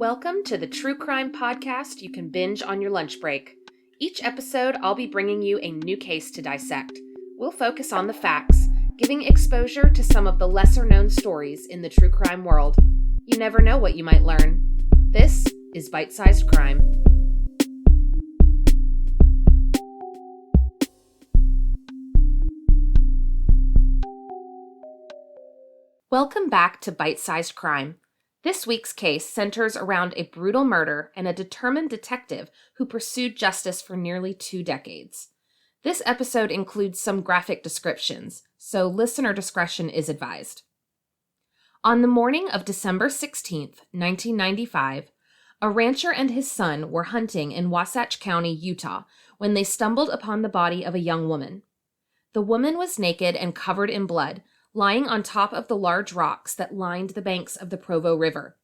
Welcome to the True Crime Podcast you can binge on your lunch break. Each episode, I'll be bringing you a new case to dissect. We'll focus on the facts, giving exposure to some of the lesser-known stories in the true crime world. You never know what you might learn. This is Bite-Sized Crime. Welcome back to Bite-Sized Crime. This week's case centers around a brutal murder and a determined detective who pursued justice for nearly 2 decades. This episode includes some graphic descriptions, so listener discretion is advised. On the morning of December 16th, 1995, a rancher and his son were hunting in Wasatch County, Utah, when they stumbled upon the body of a young woman. The woman was naked and covered in blood, lying on top of the large rocks that lined the banks of the Provo River.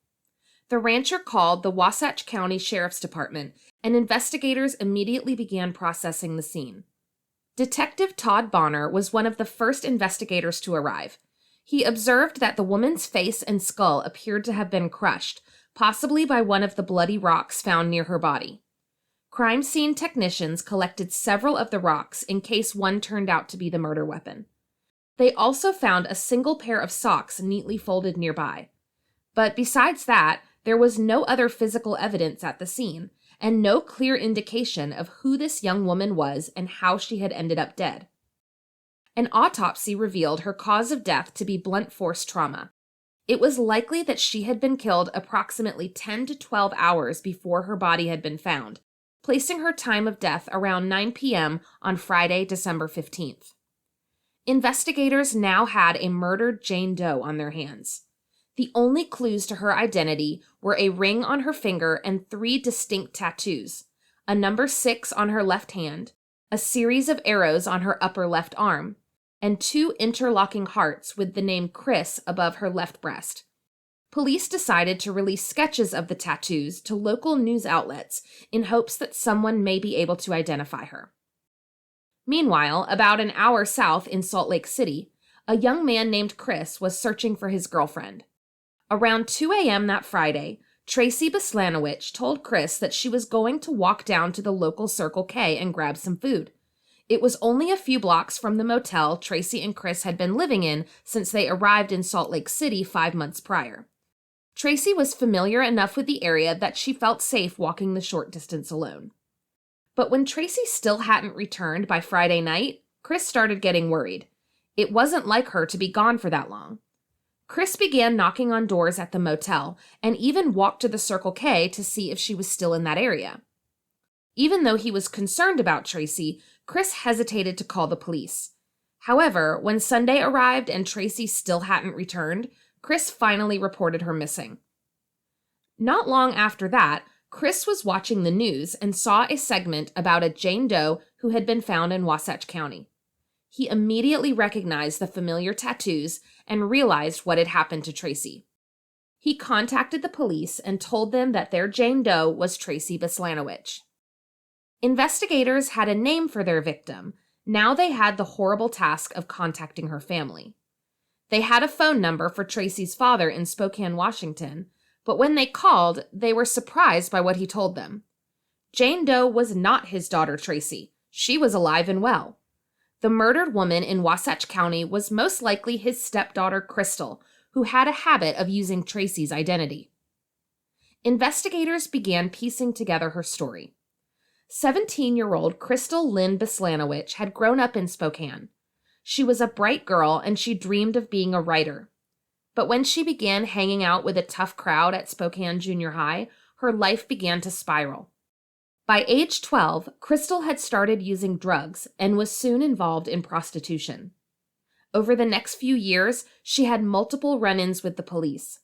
The rancher called the Wasatch County Sheriff's Department, and investigators immediately began processing the scene. Detective Todd Bonner was one of the first investigators to arrive. He observed that the woman's face and skull appeared to have been crushed, possibly by one of the bloody rocks found near her body. Crime scene technicians collected several of the rocks in case one turned out to be the murder weapon. They also found a single pair of socks neatly folded nearby. But besides that, there was no other physical evidence at the scene, and no clear indication of who this young woman was and how she had ended up dead. An autopsy revealed her cause of death to be blunt force trauma. It was likely that she had been killed approximately 10 to 12 hours before her body had been found, placing her time of death around 9 p.m. on Friday, December 15th. Investigators now had a murdered Jane Doe on their hands. The only clues to her identity were a ring on her finger and 3 distinct tattoos, a number 6 on her left hand, a series of arrows on her upper left arm, and 2 interlocking hearts with the name Chris above her left breast. Police decided to release sketches of the tattoos to local news outlets in hopes that someone may be able to identify her. Meanwhile, about an hour south in Salt Lake City, a young man named Chris was searching for his girlfriend. Around 2 a.m. that Friday, Krystal Beslanowitch told Chris that she was going to walk down to the local Circle K and grab some food. It was only a few blocks from the motel Tracy and Chris had been living in since they arrived in Salt Lake City 5 months prior. Tracy was familiar enough with the area that she felt safe walking the short distance alone. But when Tracy still hadn't returned by Friday night, Chris started getting worried. It wasn't like her to be gone for that long. Chris began knocking on doors at the motel and even walked to the Circle K to see if she was still in that area. Even though he was concerned about Tracy, Chris hesitated to call the police. However, when Sunday arrived and Tracy still hadn't returned, Chris finally reported her missing. Not long after that, Chris was watching the news and saw a segment about a Jane Doe who had been found in Wasatch County. He immediately recognized the familiar tattoos and realized what had happened to Tracy. He contacted the police and told them that their Jane Doe was Krystal Beslanowitch. Investigators had a name for their victim. Now they had the horrible task of contacting her family. They had a phone number for Tracy's father in Spokane, Washington, but when they called, they were surprised by what he told them. Jane Doe was not his daughter Tracy. She was alive and well. The murdered woman in Wasatch County was most likely his stepdaughter Krystal, who had a habit of using Tracy's identity. Investigators began piecing together her story. 17-year-old Krystal Lynn Beslanowitch had grown up in Spokane. She was a bright girl and she dreamed of being a writer. But when she began hanging out with a tough crowd at Spokane Junior High, her life began to spiral. By age 12, Krystal had started using drugs and was soon involved in prostitution. Over the next few years, she had multiple run-ins with the police.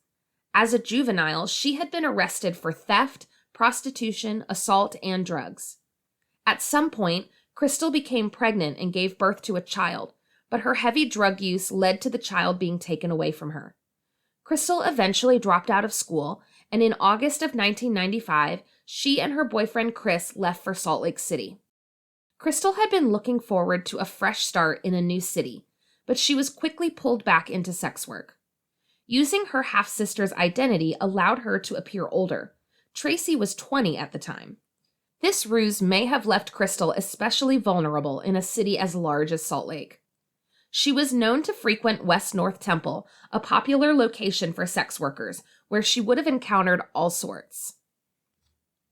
As a juvenile, she had been arrested for theft, prostitution, assault, and drugs. At some point, Krystal became pregnant and gave birth to a child, but her heavy drug use led to the child being taken away from her. Krystal eventually dropped out of school, and in August of 1995, she and her boyfriend Chris left for Salt Lake City. Krystal had been looking forward to a fresh start in a new city, but she was quickly pulled back into sex work. Using her half-sister's identity allowed her to appear older, Tracy was 20 at the time. This ruse may have left Krystal especially vulnerable in a city as large as Salt Lake. She was known to frequent West North Temple, a popular location for sex workers, where she would have encountered all sorts.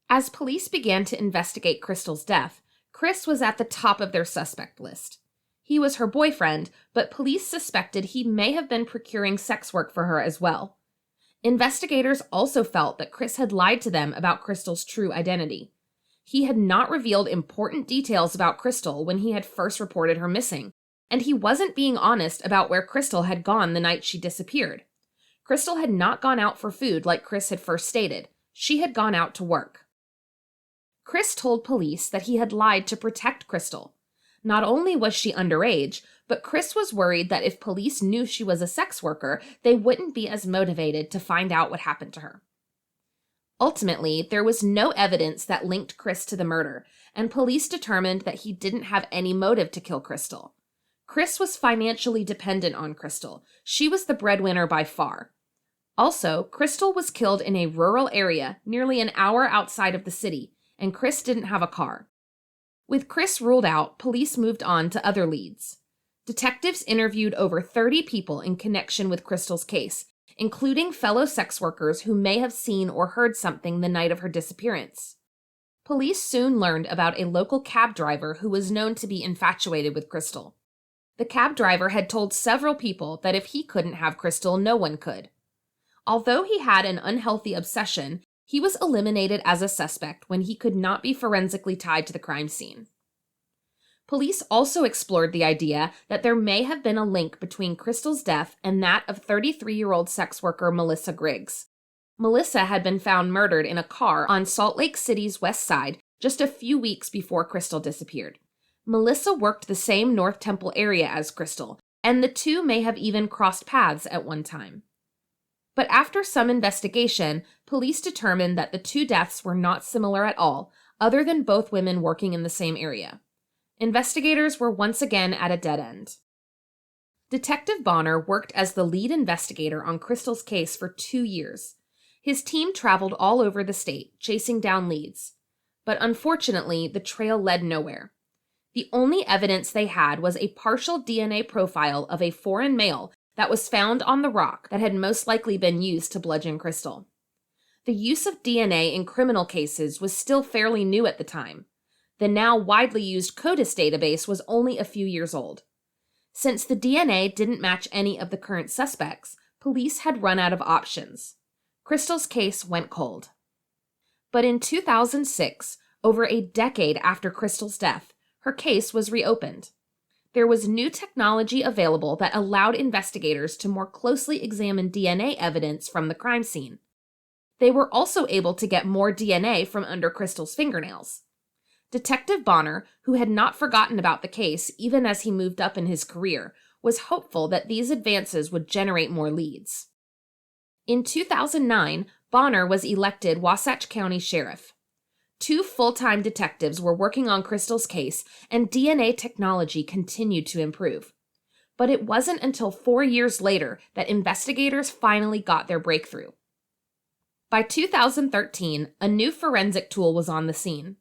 As police began to investigate Krystal's death, Chris was at the top of their suspect list. He was her boyfriend, but police suspected he may have been procuring sex work for her as well. Investigators also felt that Chris had lied to them about Krystal's true identity. He had not revealed important details about Krystal when he had first reported her missing, and he wasn't being honest about where Krystal had gone the night she disappeared. Krystal had not gone out for food like Chris had first stated. She had gone out to work. Chris told police that he had lied to protect Krystal. Not only was she underage, but Chris was worried that if police knew she was a sex worker, they wouldn't be as motivated to find out what happened to her. Ultimately, there was no evidence that linked Chris to the murder, and police determined that he didn't have any motive to kill Krystal. Chris was financially dependent on Krystal. She was the breadwinner by far. Also, Krystal was killed in a rural area nearly an hour outside of the city, and Chris didn't have a car. With Chris ruled out, police moved on to other leads. Detectives interviewed over 30 people in connection with Krystal's case, including fellow sex workers who may have seen or heard something the night of her disappearance. Police soon learned about a local cab driver who was known to be infatuated with Krystal. The cab driver had told several people that if he couldn't have Krystal, no one could. Although he had an unhealthy obsession, he was eliminated as a suspect when he could not be forensically tied to the crime scene. Police also explored the idea that there may have been a link between Krystal's death and that of 33-year-old sex worker Melissa Griggs. Melissa had been found murdered in a car on Salt Lake City's west side just a few weeks before Krystal disappeared. Melissa worked the same North Temple area as Krystal, and the two may have even crossed paths at one time. But after some investigation, police determined that the two deaths were not similar at all, other than both women working in the same area. Investigators were once again at a dead end. Detective Bonner worked as the lead investigator on Krystal's case for 2 years. His team traveled all over the state, chasing down leads. But unfortunately, the trail led nowhere. The only evidence they had was a partial DNA profile of a foreign male that was found on the rock that had most likely been used to bludgeon Krystal. The use of DNA in criminal cases was still fairly new at the time. The now widely used CODIS database was only a few years old. Since the DNA didn't match any of the current suspects, police had run out of options. Krystal's case went cold. But in 2006, over a decade after Krystal's death, her case was reopened. There was new technology available that allowed investigators to more closely examine DNA evidence from the crime scene. They were also able to get more DNA from under Krystal's fingernails. Detective Bonner, who had not forgotten about the case even as he moved up in his career, was hopeful that these advances would generate more leads. In 2009, Bonner was elected Wasatch County Sheriff. 2 full-time detectives were working on Krystal's case, and DNA technology continued to improve. But it wasn't until 4 years later that investigators finally got their breakthrough. By 2013, a new forensic tool was on the scene.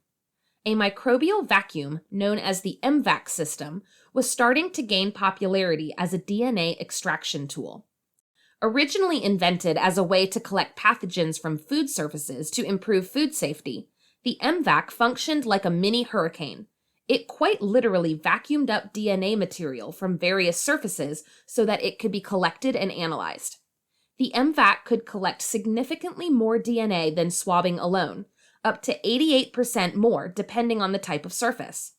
A microbial vacuum, known as the MVAC system, was starting to gain popularity as a DNA extraction tool. Originally invented as a way to collect pathogens from food surfaces to improve food safety, the MVAC functioned like a mini hurricane. It quite literally vacuumed up DNA material from various surfaces so that it could be collected and analyzed. The MVAC could collect significantly more DNA than swabbing alone, up to 88% more depending on the type of surface.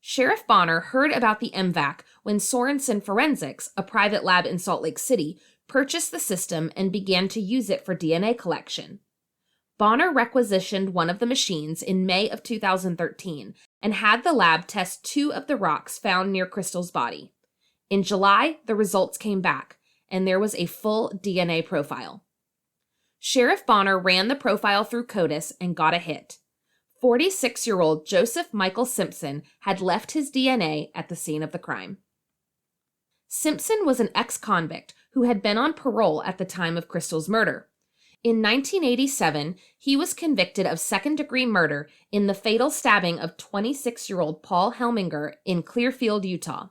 Sheriff Bonner heard about the MVAC when Sorensen Forensics, a private lab in Salt Lake City, purchased the system and began to use it for DNA collection. Bonner requisitioned one of the machines in May of 2013 and had the lab test 2 of the rocks found near Krystal's body. In July, the results came back, and there was a full DNA profile. Sheriff Bonner ran the profile through CODIS and got a hit. 46-year-old Joseph Michael Simpson had left his DNA at the scene of the crime. Simpson was an ex-convict who had been on parole at the time of Krystal's murder. In 1987, he was convicted of second-degree murder in the fatal stabbing of 26-year-old Paul Helminger in Clearfield, Utah.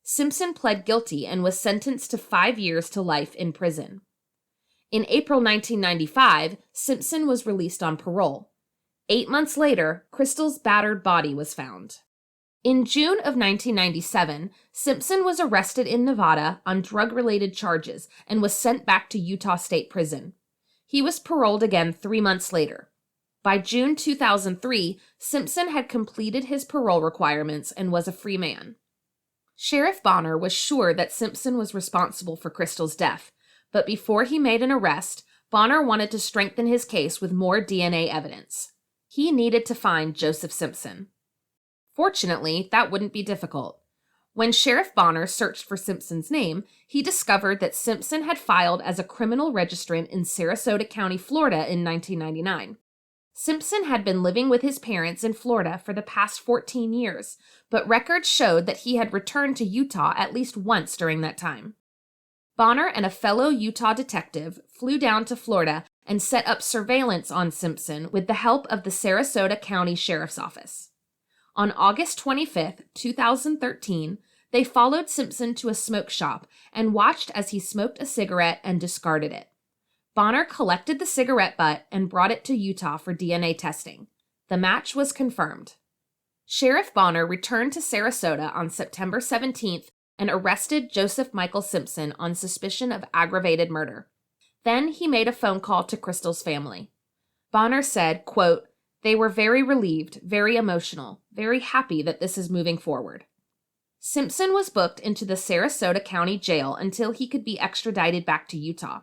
Simpson pled guilty and was sentenced to 5 years to life in prison. In April 1995, Simpson was released on parole. 8 months later, Krystal's battered body was found. In June of 1997, Simpson was arrested in Nevada on drug-related charges and was sent back to Utah State Prison. He was paroled again 3 months later. By June 2003, Simpson had completed his parole requirements and was a free man. Sheriff Bonner was sure that Simpson was responsible for Krystal's death, but before he made an arrest, Bonner wanted to strengthen his case with more DNA evidence. He needed to find Joseph Simpson. Fortunately, that wouldn't be difficult. When Sheriff Bonner searched for Simpson's name, he discovered that Simpson had filed as a criminal registrant in Sarasota County, Florida in 1999. Simpson had been living with his parents in Florida for the past 14 years, but records showed that he had returned to Utah at least once during that time. Bonner and a fellow Utah detective flew down to Florida and set up surveillance on Simpson with the help of the Sarasota County Sheriff's Office. On August 25, 2013, they followed Simpson to a smoke shop and watched as he smoked a cigarette and discarded it. Bonner collected the cigarette butt and brought it to Utah for DNA testing. The match was confirmed. Sheriff Bonner returned to Sarasota on September 17th and arrested Joseph Michael Simpson on suspicion of aggravated murder. Then he made a phone call to Krystal's family. Bonner said, quote, "They were very relieved, very emotional, very happy that this is moving forward." Simpson was booked into the Sarasota County Jail until he could be extradited back to Utah.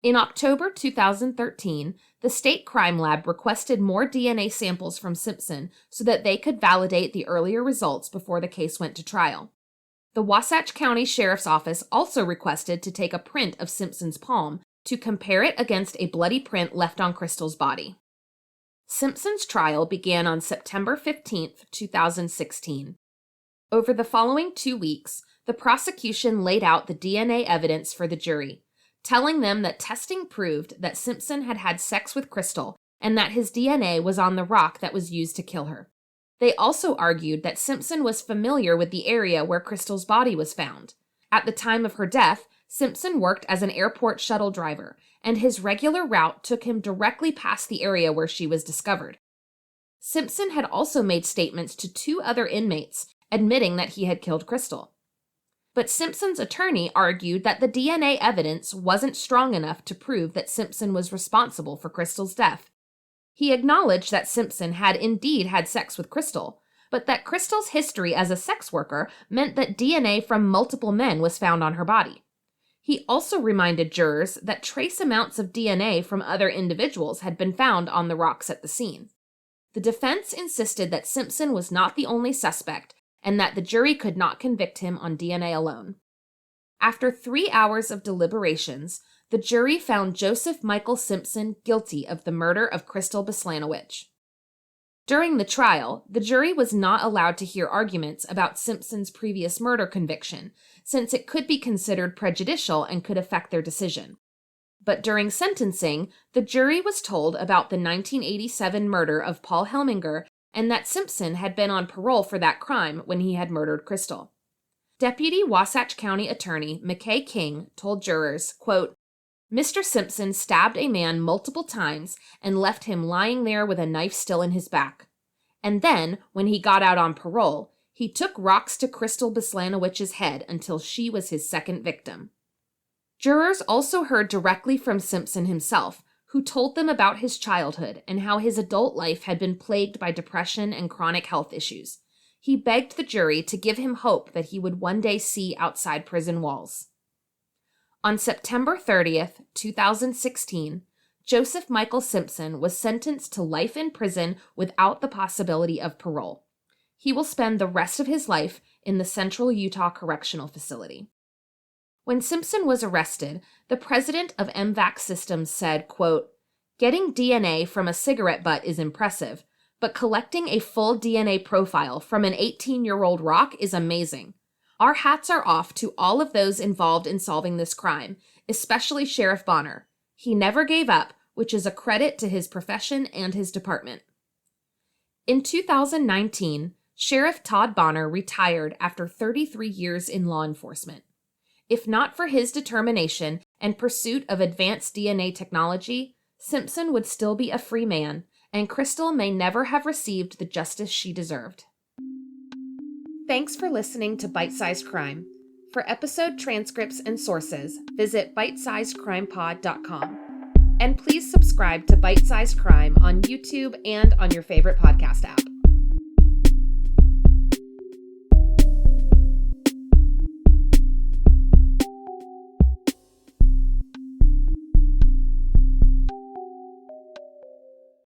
In October 2013, the state crime lab requested more DNA samples from Simpson so that they could validate the earlier results before the case went to trial. The Wasatch County Sheriff's Office also requested to take a print of Simpson's palm to compare it against a bloody print left on Krystal's body. Simpson's trial began on September 15, 2016. Over the following 2 weeks, the prosecution laid out the DNA evidence for the jury, telling them that testing proved that Simpson had had sex with Krystal and that his DNA was on the rock that was used to kill her. They also argued that Simpson was familiar with the area where Krystal's body was found. At the time of her death, Simpson worked as an airport shuttle driver, and his regular route took him directly past the area where she was discovered. Simpson had also made statements to 2 other inmates, admitting that he had killed Krystal. But Simpson's attorney argued that the DNA evidence wasn't strong enough to prove that Simpson was responsible for Krystal's death. He acknowledged that Simpson had indeed had sex with Krystal, but that Krystal's history as a sex worker meant that DNA from multiple men was found on her body. He also reminded jurors that trace amounts of DNA from other individuals had been found on the rocks at the scene. The defense insisted that Simpson was not the only suspect and that the jury could not convict him on DNA alone. After 3 hours of deliberations, the jury found Joseph Michael Simpson guilty of the murder of Krystal Beslanowitch. During the trial, the jury was not allowed to hear arguments about Simpson's previous murder conviction, since it could be considered prejudicial and could affect their decision. But during sentencing, the jury was told about the 1987 murder of Paul Helminger and that Simpson had been on parole for that crime when he had murdered Krystal. Deputy Wasatch County Attorney McKay King told jurors, quote, "Mr. Simpson stabbed a man multiple times and left him lying there with a knife still in his back. And then, when he got out on parole, he took rocks to Krystal Beslanowitch's head until she was his second victim." Jurors also heard directly from Simpson himself, who told them about his childhood and how his adult life had been plagued by depression and chronic health issues. He begged the jury to give him hope that he would one day see outside prison walls. On September 30th, 2016, Joseph Michael Simpson was sentenced to life in prison without the possibility of parole. He will spend the rest of his life in the Central Utah Correctional Facility. When Simpson was arrested, the president of MVAC Systems said, quote, "Getting DNA from a cigarette butt is impressive, but collecting a full DNA profile from an 18-year-old rock is amazing. Our hats are off to all of those involved in solving this crime, especially Sheriff Bonner. He never gave up, which is a credit to his profession and his department. In 2019, Sheriff Todd Bonner retired after 33 years in law enforcement. If not for his determination and pursuit of advanced DNA technology, Simpson would still be a free man, and Krystal may never have received the justice she deserved. Thanks for listening to Bite-Sized Crime. For episode transcripts and sources, visit bitesizedcrimepod.com. And please subscribe to Bite-Sized Crime on YouTube and on your favorite podcast app.